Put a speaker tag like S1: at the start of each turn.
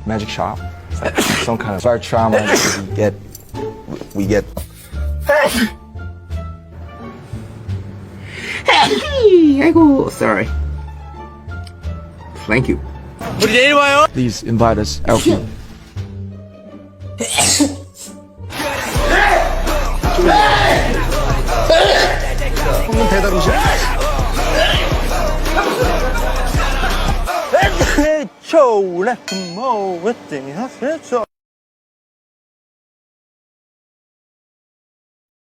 S1: magic shop. It's like some kind of our trauma. We get.
S2: 아이고, sorry. Thank you.
S3: 우리 내일 봐요.
S1: Please invite us out. 대답이죠.
S3: 초래 뭐 어때 하세요?